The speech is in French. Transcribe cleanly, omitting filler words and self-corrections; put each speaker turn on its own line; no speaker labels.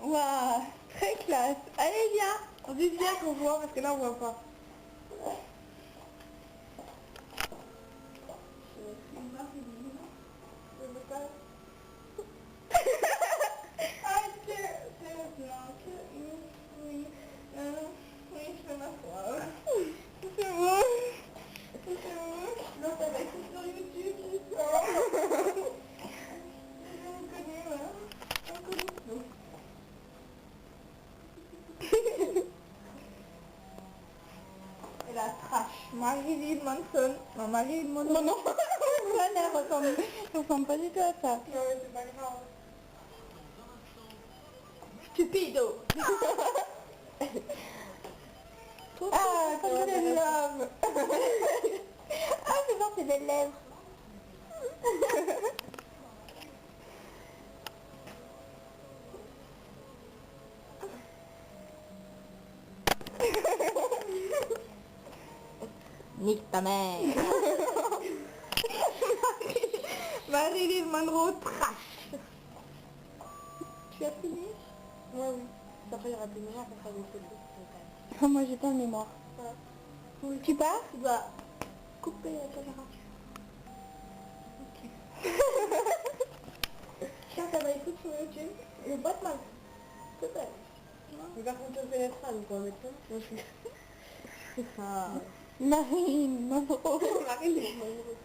Waouh, très classe. Allez, viens. Vite, viens qu'on voit, parce que là, on voit pas. Ah, oui, je fais ma foi. C'est bon. C'est bon. Non, ça va être sur YouTube, je sens. On connaît, voilà. On connaît tout. Et la trash. Marilyn Manson. Non, Marilyn Manson. Non, non. Elle ressemble pas du tout à ça. Non, mais c'est pas grave. Stupido. Ah, comme des lèvres. Ah, c'est bon, c'est des lèvres. Nique ta mère. Marilyn Monroe trash. Tu as fini? Ouais, oui. Après, il y aura plus de mémoire pour faire des photos. Moi, j'ai pas de mémoire. Ouais. Oui. Tu pars? Bah, couper la caméra. Ok. Tiens, ça va écouter sur YouTube. Le Batman. Peut-être. Mais par contre, on fait les phrases, quoi, maintenant. Moi, je suis... Ah. Marilyn Monroe. Marilyn Monroe.